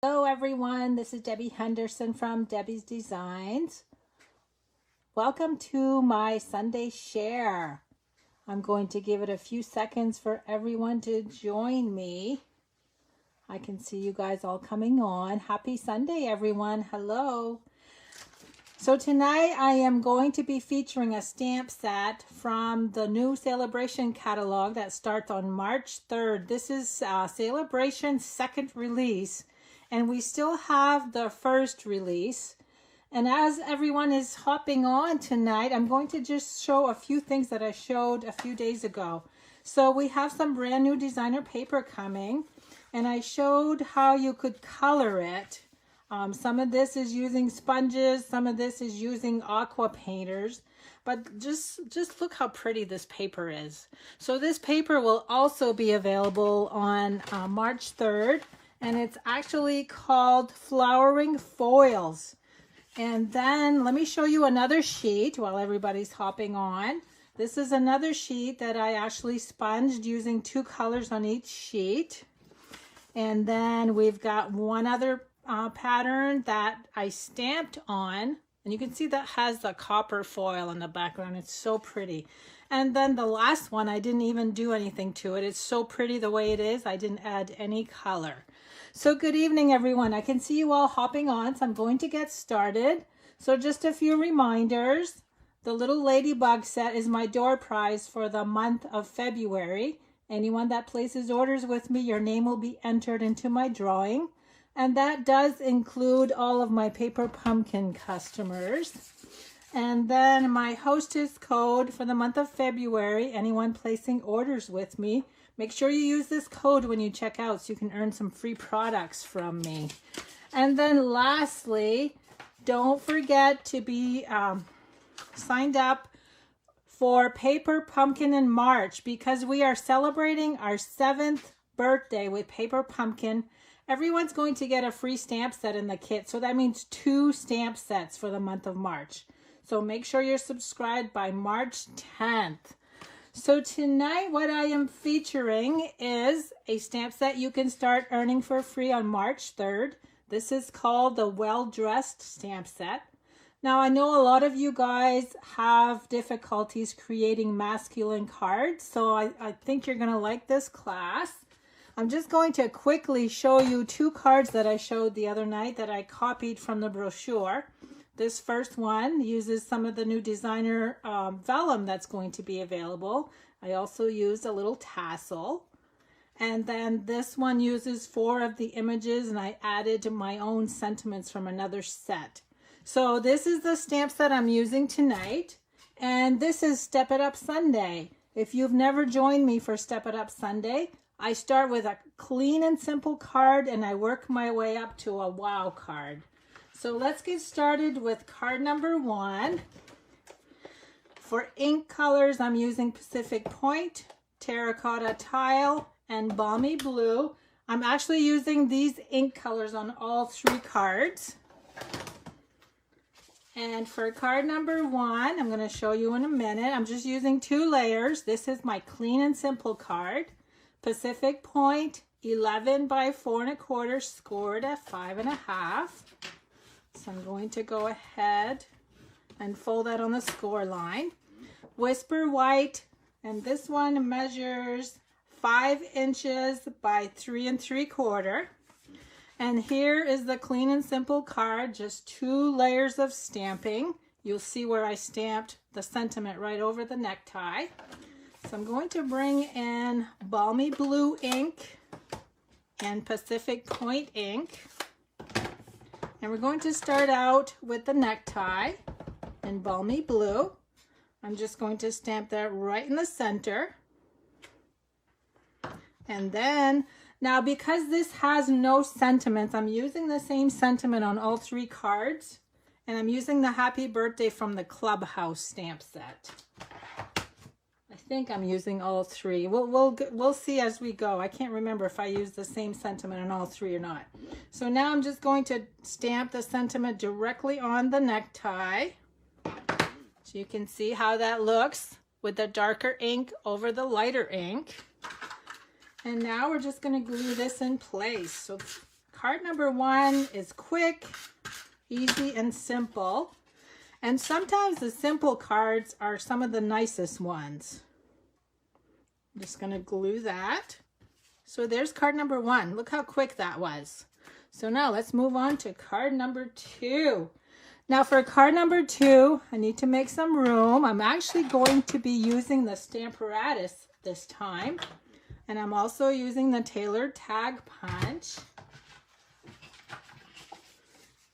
Hello everyone, this is Debbie Henderson from Debbie's Designs. Welcome to my Sunday share. I'm going to give it a few seconds for everyone to join me. I can see you guys all coming on. Happy Sunday everyone, hello. So tonight I am going to be featuring a stamp set from the new Sale-A-Bration catalog that starts on March 3rd. This is Sale-A-Bration's second release. And we still have the first release. And as everyone is hopping on tonight, I'm going to just show a few things that I showed a few days ago. So we have some brand new designer paper coming, and I showed how you could color it. Some of this is using sponges, some of this is using aqua painters, but just look how pretty this paper is. So this paper will also be available on March 3rd. And it's actually called Flowering Foils. And then let me show you another sheet while everybody's hopping on. This is another sheet that I actually sponged using two colors on each sheet. And then we've got one other pattern that I stamped on. And you can see that has the copper foil in the background. It's so pretty. And then the last one, I didn't even do anything to it. It's so pretty the way it is. I didn't add any color. So good evening, everyone. I can see you all hopping on, so I'm going to get started. So just a few reminders. The little ladybug set is my door prize for the month of February. Anyone that places orders with me, your name will be entered into my drawing. And that does include all of my paper pumpkin customers. And then my hostess code for the month of February, anyone placing orders with me, make sure you use this code when you check out so you can earn some free products from me. And then lastly, don't forget to be signed up for Paper Pumpkin in March because we are celebrating our 7th birthday with Paper Pumpkin. Everyone's going to get a free stamp set in the kit. So that means 2 stamp sets for the month of March. So make sure you're subscribed by March 10th. So tonight what I am featuring is a stamp set you can start earning for free on March 3rd. This is called the Well Dressed stamp set. Now I know a lot of you guys have difficulties creating masculine cards, so I think you're going to like this class. I'm just going to quickly show you 2 cards that I showed the other night that I copied from the brochure. This first one uses some of the new designer vellum that's going to be available. I also used a little tassel. And then this one uses 4 of the images, and I added my own sentiments from another set. So this is the stamp set I'm using tonight. And this is Step It Up Sunday. If you've never joined me for Step It Up Sunday, I start with a clean and simple card, and I work my way up to a wow card. So let's get started with card number 1. For ink colors, I'm using Pacific Point, Terracotta Tile, and Balmy Blue. I'm actually using these ink colors on all 3 cards. And for card number 1, I'm going to show you in a minute. I'm just using 2 layers. This is my clean and simple card. Pacific Point, 11 by 4 1/4, scored at 5 1/2. So I'm going to go ahead and fold that on the score line. Whisper White, and this one measures 5 inches by 3 3/4. And here is the clean and simple card, just 2 layers of stamping. You'll see where I stamped the sentiment right over the necktie. So I'm going to bring in Balmy Blue ink and Pacific Point ink. And we're going to start out with the necktie in Balmy Blue. I'm just going to stamp that right in the center. And then, now because this has no sentiments, I'm using the same sentiment on all 3 cards. And I'm using the Happy Birthday from the Clubhouse stamp set. I think I'm using all 3. We'll see as we go. I can't remember if I used the same sentiment on all 3 or not. So now I'm just going to stamp the sentiment directly on the necktie. So you can see how that looks with the darker ink over the lighter ink. And now we're just going to glue this in place. So card number 1 is quick, easy, and simple. And sometimes the simple cards are some of the nicest ones. I'm just going to glue that. So there's card number 1. Look how quick that was. So now let's move on to card number 2. Now for card number 2, I need to make some room. I'm actually going to be using the Stamp-A-Rama this time. And I'm also using the tailored tag punch.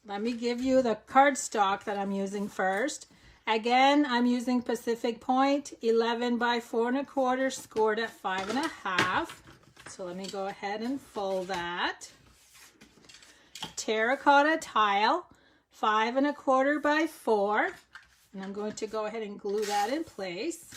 Let me give you the cardstock that I'm using first. Again, I'm using Pacific Point 11 by 4 1/4 scored at 5 1/2. So let me go ahead and fold that. Terracotta tile 5 1/4 by 4. And I'm going to go ahead and glue that in place.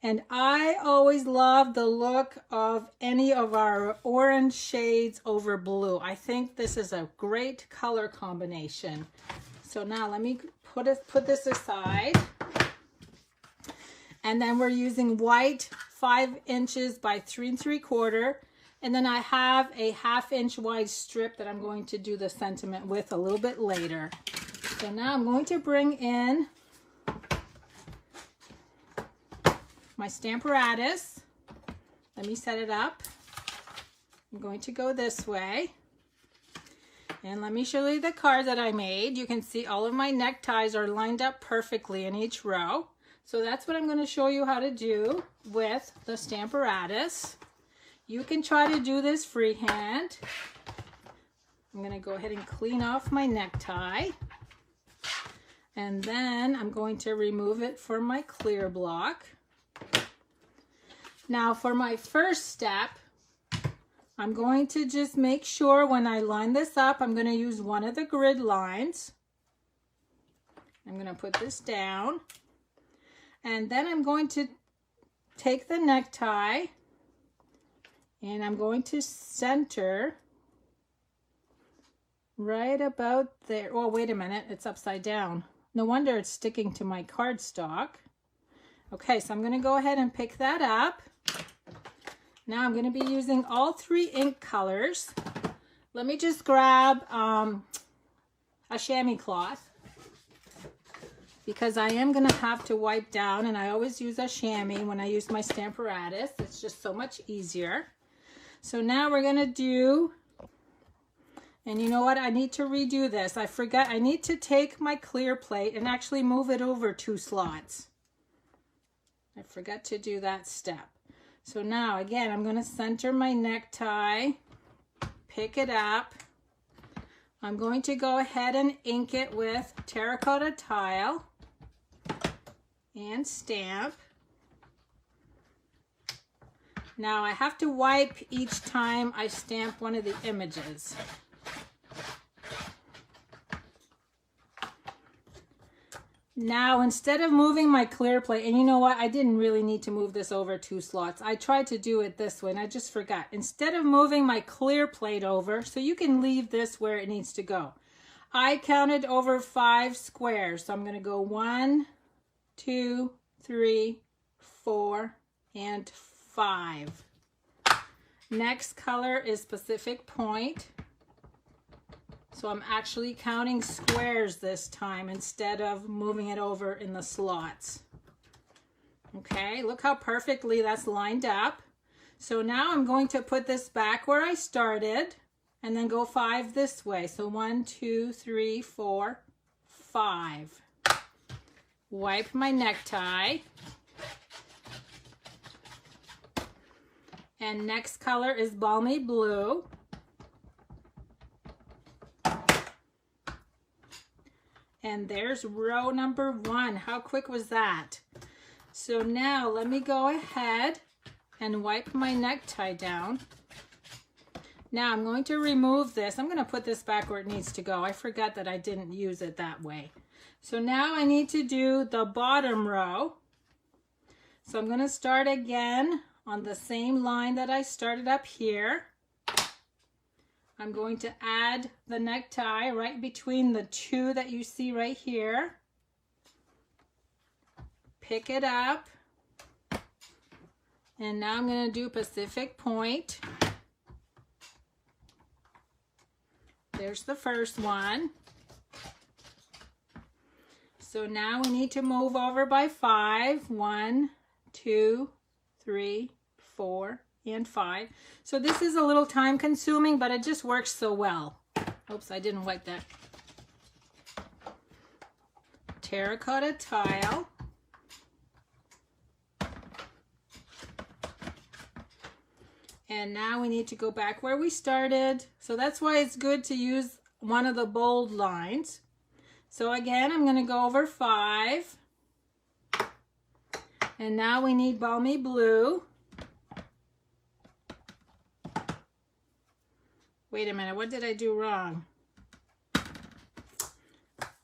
And I always love the look of any of our orange shades over blue. I think this is a great color combination. So now let me put this aside. And then we're using white 5 inches by 3 3/4. And then I have a 1/2 inch wide strip that I'm going to do the sentiment with a little bit later. So now I'm going to bring in my Stamp-A-Rama. Let me set it up. I'm going to go this way. And let me show you the card that I made. You can see all of my neckties are lined up perfectly in each row. So that's what I'm going to show you how to do with the Stamp-A-Rama. You can try to do this freehand. I'm going to go ahead and clean off my necktie. And then I'm going to remove it from my clear block. Now for my first step, I'm going to just make sure when I line this up, I'm going to use one of the grid lines. I'm going to put this down. And then I'm going to take the necktie and I'm going to center right about there. Oh, wait a minute, it's upside down. No wonder it's sticking to my cardstock. Okay, so I'm going to go ahead and pick that up. Now I'm going to be using all 3 ink colors. Let me just grab a chamois cloth because I am going to have to wipe down, and I always use a chamois when I use my Stamp-A-Rama. It's just so much easier. So now we're going to do, and you know what? I need to redo this. I forgot. I need to take my clear plate and actually move it over 2 slots. I forgot to do that step. So now again, I'm going to center my necktie, pick it up. I'm going to go ahead and ink it with terracotta tile and stamp. Now I have to wipe each time I stamp one of the images. Now, instead of moving my clear plate, and you know what, I didn't really need to move this over 2 slots. I tried to do it this way and I just forgot. Instead of moving my clear plate over, so you can leave this where it needs to go, I counted over 5 squares. So I'm going to go 1, 2, 3, 4, and 5. Next color is Pacific Point. So I'm actually counting squares this time instead of moving it over in the slots. Okay, look how perfectly that's lined up. So now I'm going to put this back where I started and then go 5 this way. So 1, 2, 3, 4, 5. Wipe my necktie. And next color is Balmy Blue. And there's row number 1. How quick was that? So now let me go ahead and wipe my necktie down. Now I'm going to remove this. I'm going to put this back where it needs to go. I forgot that I didn't use it that way. So now I need to do the bottom row. So I'm going to start again on the same line that I started up here. I'm going to add the necktie right between the 2 that you see right here. Pick it up And now I'm going to do Pacific Point. There's the first one. So now we need to move over by 5. 1, 2, 3, 4, and 5. So this is a little time consuming, but it just works so well. Oops, I didn't wipe that. Terracotta tile. And now we need to go back where we started. So that's why it's good to use one of the bold lines. So again, I'm going to go over 5. And now we need Balmy Blue. Wait a minute, what did I do wrong?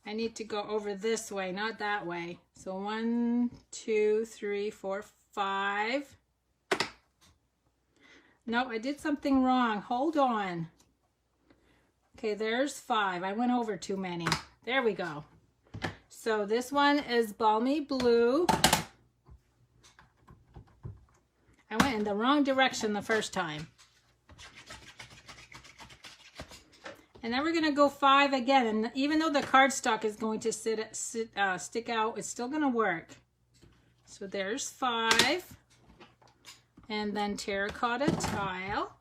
I need to go over this way, not that way. So 1, 2, 3, 4, 5. No, I did something wrong. Hold on. Okay, there's 5. I went over too many. There we go. So this one is Balmy Blue. I went in the wrong direction the first time. And then we're going to go 5 again. And even though the cardstock is going to stick out, it's still going to work. So there's 5. And then terracotta tile.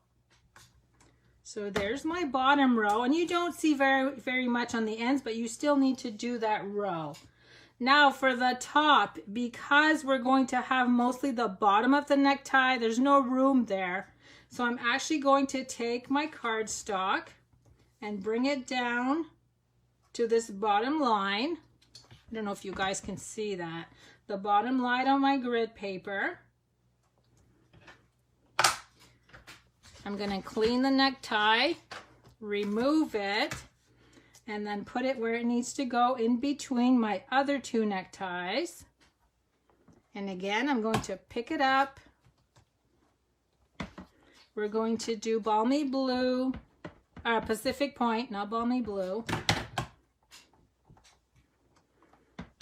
So there's my bottom row, and you don't see very much on the ends, but you still need to do that row. Now for the top, because we're going to have mostly the bottom of the necktie, there's no room there. So I'm actually going to take my cardstock and bring it down to this bottom line. I don't know if you guys can see that. The bottom line on my grid paper. I'm going to clean the necktie, remove it, and then put it where it needs to go in between my other 2 neckties. And again, I'm going to pick it up. We're going to do Balmy Blue, Pacific Point, not Balmy Blue.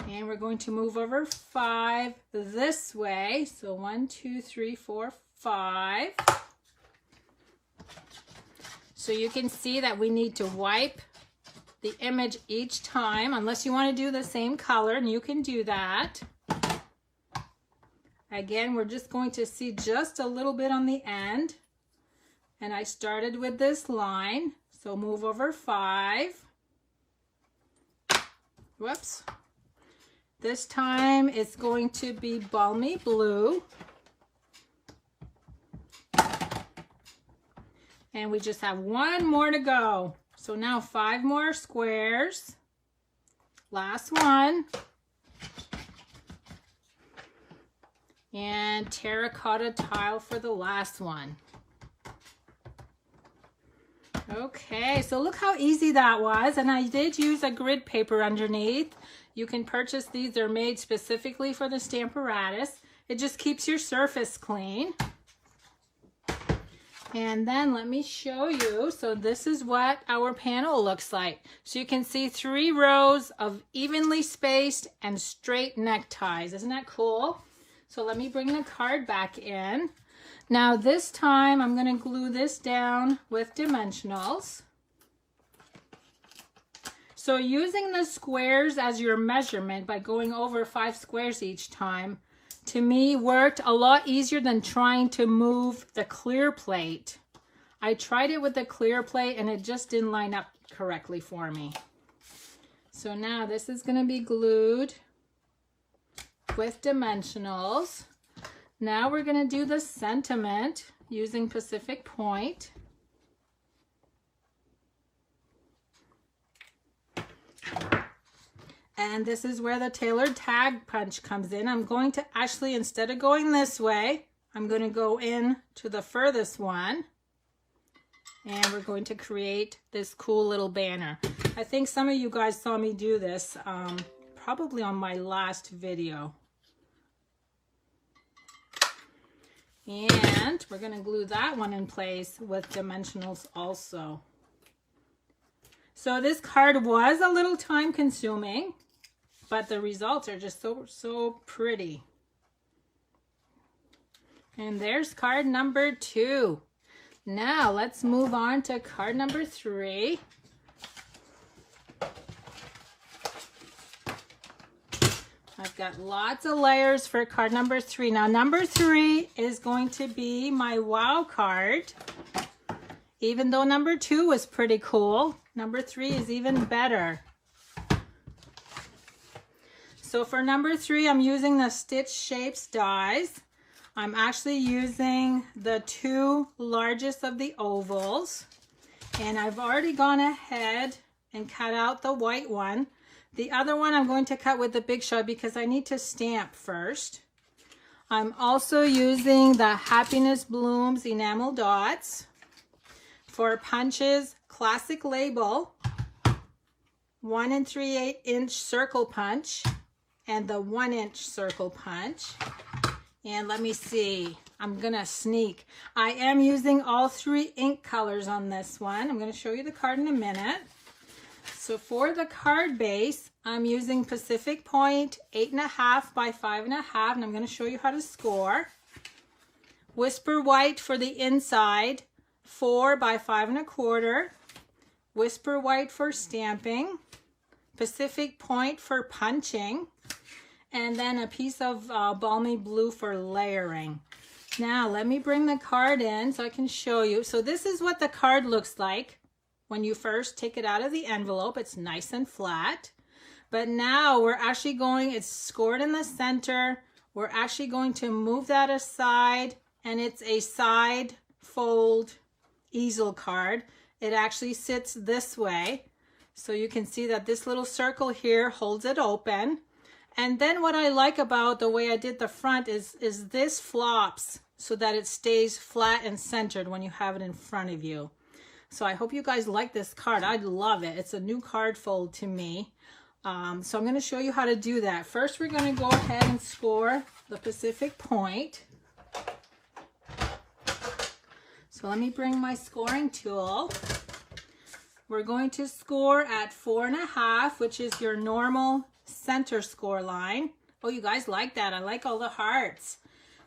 And we're going to move over 5 this way. So 1, 2, 3, 4, 5. So you can see that we need to wipe the image each time, unless you want to do the same color, and you can do that. Again, we're just going to see just a little bit on the end. And I started with this line, so move over 5. Whoops. This time it's going to be Balmy Blue. And we just have 1 more to go. So now 5 more squares. Last one. And terracotta tile for the last one. Okay, so look how easy that was. And I did use a grid paper underneath. You can purchase these. They're made specifically for the Stamp-A-Rama. It just keeps your surface clean. And then let me show you. So this is what our panel looks like. So you can see 3 rows of evenly spaced and straight neckties. Isn't that cool? So let me bring the card back in. Now this time I'm going to glue this down with dimensionals. So using the squares as your measurement by going over 5 squares each time, to me worked a lot easier than trying to move the clear plate. I tried it with the clear plate and it just didn't line up correctly for me. So now this is going to be glued with dimensionals. Now we're going to do the sentiment using Pacific Point. And this is where the tailored tag punch comes in. I'm going to actually, instead of going this way, I'm going to go in to the furthest one. And we're going to create this cool little banner. I think some of you guys saw me do this probably on my last video. And we're going to glue that one in place with dimensionals also. So this card was a little time consuming, but the results are just so pretty. And there's card number 2. Now let's move on to card number 3. I've got lots of layers for card number 3. Now number 3 is going to be my wow card. Even though number 2 was pretty cool, number 3 is even better. So for number 3, I'm using the Stitch Shapes dies. I'm actually using the 2 largest of the ovals. And I've already gone ahead and cut out the white one. The other one I'm going to cut with the Big Shot because I need to stamp first. I'm also using the Happiness Blooms enamel dots. For punches, classic label, 1 3/8 inch circle punch, and the 1 inch circle punch. And let me see, I'm gonna sneak. I am using all 3 ink colors on this one. I'm gonna show you the card in a minute. So for the card base, I'm using Pacific Point 8.5 by 5.5, and I'm gonna show you how to score. Whisper White for the inside, 4 by 5.25. Whisper White for stamping. Pacific Point for punching. And then a piece of balmy blue for layering. Now let me bring the card in so I can show you. So this is what the card looks like when you first take it out of the envelope. It's nice and flat. But now we're actually going, it's scored in the center. We're actually going to move that aside, and it's a side fold easel card. It actually sits this way. So you can see that this little circle here holds it open. And then what I like about the way I did the front is this flops so that it stays flat and centered when you have it in front of you. So I hope you guys like this card. I love it. It's a new card fold to me. So I'm going to show you how to do that. First, we're going to go ahead and score the Pacific Point. So let me bring my scoring tool. We're going to score at 4.5, which is your normal center score line. Oh, you guys like that. I like all the hearts.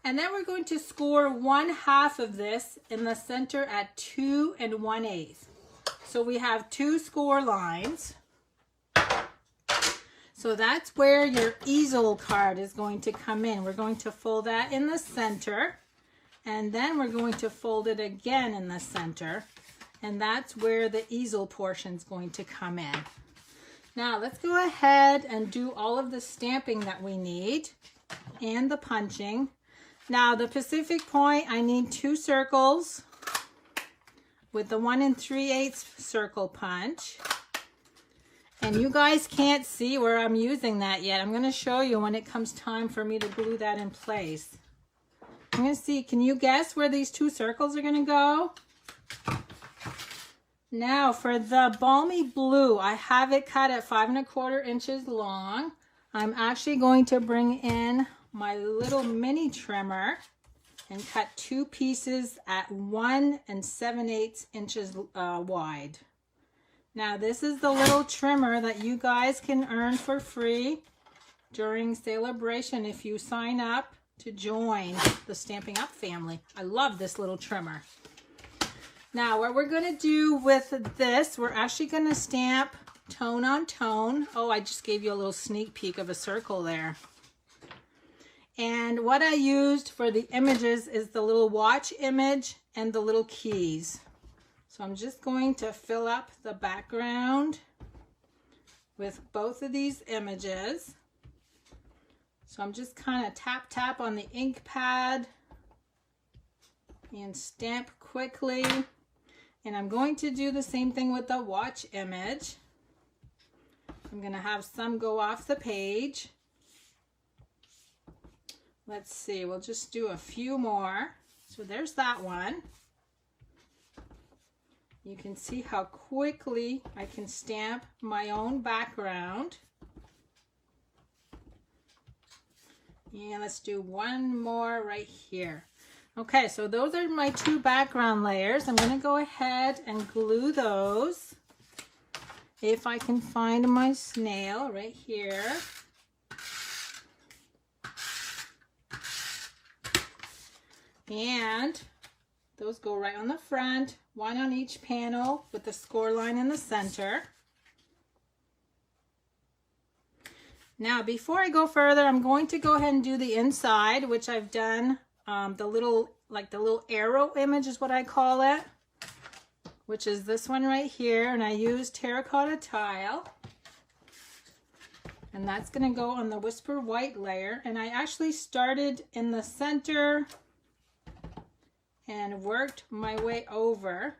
And then we're going to score 1/2 of this in the center at 2 1/8. So we have 2 score lines. So that's where your easel card is going to come in. We're going to fold that in the center, and then we're going to fold it again in the center, and that's where the easel portion is going to come in. Now let's go ahead and do all of the stamping that we need and the punching. Now the Pacific Point, I need 2 circles with the 1 3/8 circle punch. And you guys can't see where I'm using that yet. I'm going to show you when it comes time for me to glue that in place. I'm going to see, can you guess where these 2 circles are going to go? Now for the balmy blue, I have it cut at 5 1/4 inches long. I'm actually going to bring in my little mini trimmer and cut 2 pieces at 1 7/8 inches wide. Now this is the little trimmer that you guys can earn for free during Sale-A-Bration if you sign up to join the Stampin' Up family. I love this little trimmer. Now what we're going to do with this, we're actually going to stamp tone on tone. Oh, I just gave you a little sneak peek of a circle there. And what I used for the images is the little watch image and the little keys. So I'm just going to fill up the background with both of these images. So I'm just kind of tap on the ink pad and stamp quickly. And I'm going to do the same thing with the watch image. I'm going to have some go off the page. Let's see, we'll just do a few more. So there's that one. You can see how quickly I can stamp my own background. And let's do one more right here. Okay, so those are my 2 background layers. I'm going to go ahead and glue those. If I can find my snail right here. And those go right on the front, one on each panel with the score line in the center. Now, before I go further, I'm going to go ahead and do the inside, which I've done the little arrow image is what I call it, which is this one right here. And I used terracotta tile. And that's going to go on the Whisper White layer. And I actually started in the center and worked my way over.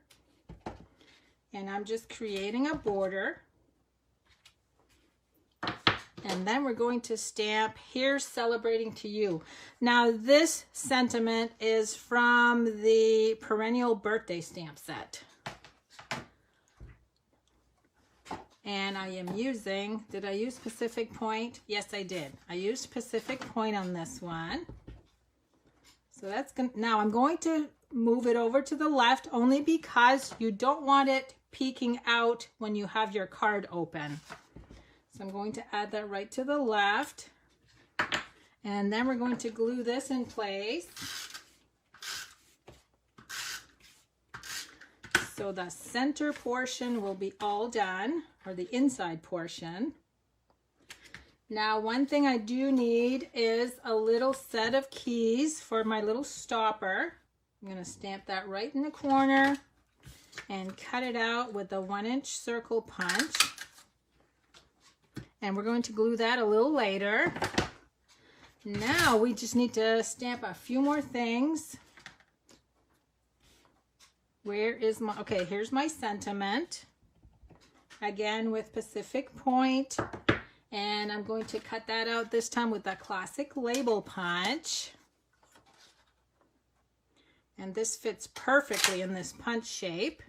And I'm just creating a border. And then we're going to stamp "Here's Celebrating to You." Now this sentiment is from the Perennial Birthday Stamp Set. And I am using, did I use Pacific Point? Yes, I did. I used Pacific Point on this one. So that's good. Now I'm going to move it over to the left only because you don't want it peeking out when you have your card open. So I'm going to add that right to the left. And then we're going to glue this in place. So the center portion will be all done, or the inside portion. Now, one thing I do need is a little set of keys for my little stopper. I'm going to stamp that right in the corner and cut it out with a 1-inch circle punch. And we're going to glue that a little later. Now we just need to stamp a few more things. Where is my, okay, here's my sentiment. Again with Pacific Point. And I'm going to cut that out this time with the classic label punch. And this fits perfectly in this punch shape.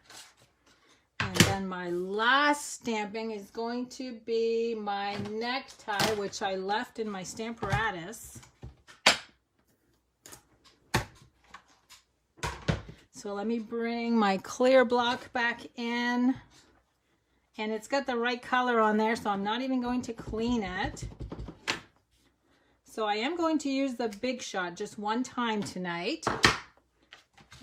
And then my last stamping is going to be my necktie, which I left in my Stamparatus. So let me bring my clear block back in. And it's got the right color on there, so I'm not even going to clean it. So I am going to use the Big Shot just one time tonight.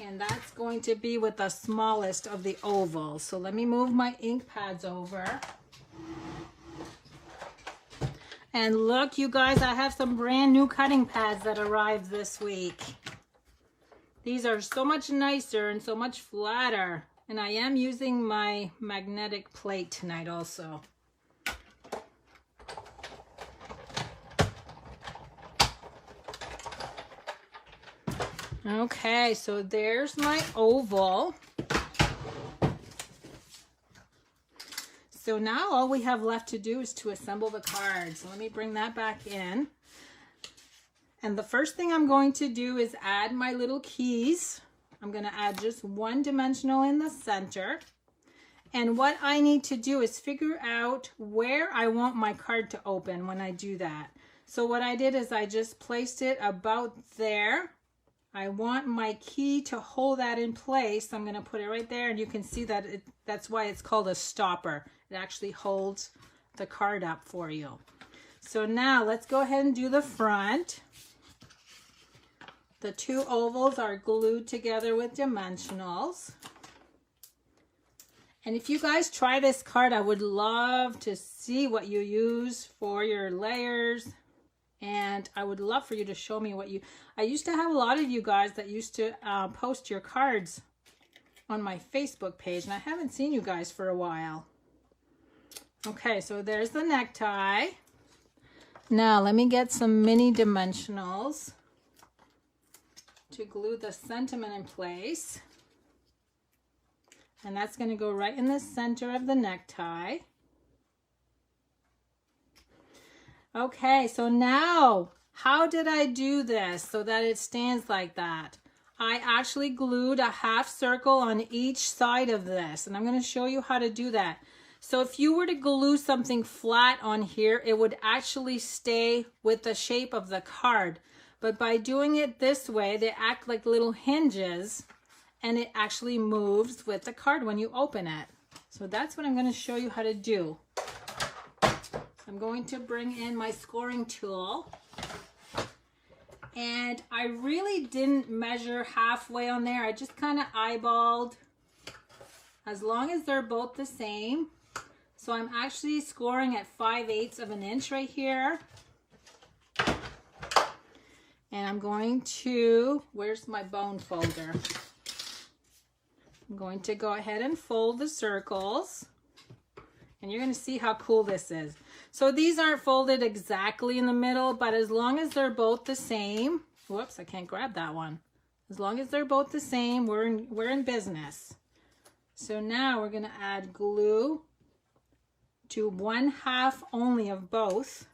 And that's going to be with the smallest of the ovals. So let me move my ink pads over. And look, you guys, I have some brand new cutting pads that arrived this week. These are so much nicer and so much flatter. And I am using my magnetic plate tonight also. Okay, so there's my oval. So now all we have left to do is to assemble the cards. So let me bring that back in. And the first thing I'm going to do is add my little keys. I'm going to add just one dimensional in the center. And what I need to do is figure out where I want my card to open when I do that. So what I did is I just placed it about there. I want my key to hold that in place. I'm going to put it right there, and you can see that that's why it's called a stopper. It actually holds the card up for you. So now let's go ahead and do the front. The two ovals are glued together with dimensionals. And if you guys try this card, I would love to see what you use for your layers. And I would love for you to show me what you... I used to have a lot of you guys that used to post your cards on my Facebook page, and I haven't seen you guys for a while. Okay, so there's the necktie. Now let me get some mini dimensionals to glue the sentiment in place. And that's going to go right in the center of the necktie. Okay, so now, how did I do this so that it stands like that? I actually glued a half circle on each side of this, and I'm going to show you how to do that. So if you were to glue something flat on here, it would actually stay with the shape of the card. But by doing it this way, they act like little hinges, and it actually moves with the card when you open it. So that's what I'm going to show you how to do. I'm going to bring in my scoring tool. And I really didn't measure halfway on there. I just kind of eyeballed, as long as they're both the same. So I'm actually scoring at 5/8 of an inch right here. And I'm going to, where's my bone folder? I'm going to go ahead and fold the circles. And you're going to see how cool this is. So these aren't folded exactly in the middle, but as long as they're both the same, whoops, I can't grab that one. As long as they're both the same, we're in business. So now we're going to add glue to 1/2 only of both.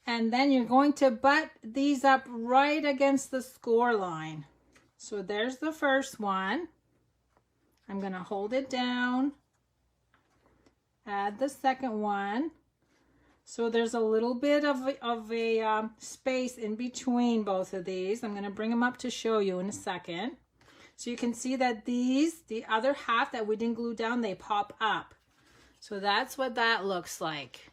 And then you're going to butt these up right against the score line. So there's the first one. I'm going to hold it down, add the second one. So there's a little bit of a space in between both of these. I'm going to bring them up to show you in a second. So you can see that these, the other half that we didn't glue down, they pop up. So that's what that looks like.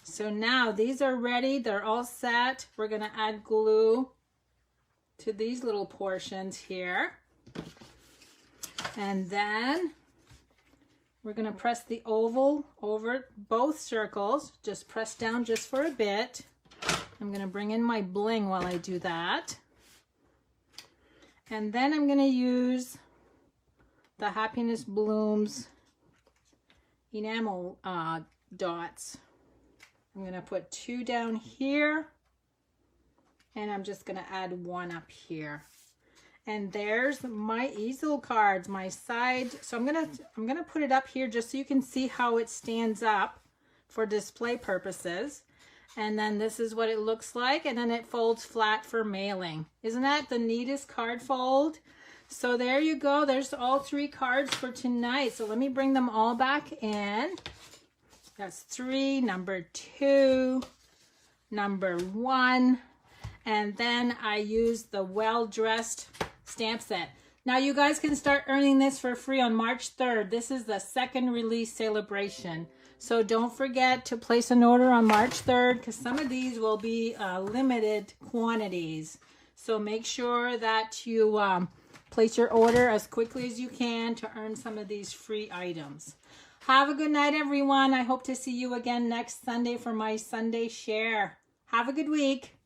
So now these are ready. They're all set. We're going to add glue to these little portions here. And then we're going to press the oval over both circles. Just press down just for a bit. I'm going to bring in my bling while I do that. And then I'm going to use the Happiness Blooms enamel dots. I'm going to put 2 down here. And I'm just going to add 1 up here. And there's my easel cards, my side. So I'm gonna put it up here just so you can see how it stands up for display purposes. And then this is what it looks like, and then it folds flat for mailing. Isn't that the neatest card fold? So there you go. There's all 3 cards for tonight. So let me bring them all back in. That's 3, number 2, number 1, and then I use the Well Dressed stamp set. Now you guys can start earning this for free on March 3rd. This is the second release Sale-A-Bration. So don't forget to place an order on March 3rd because some of these will be limited quantities. So make sure that you place your order as quickly as you can to earn some of these free items. Have a good night, everyone. I hope to see you again next Sunday for my Sunday share. Have a good week.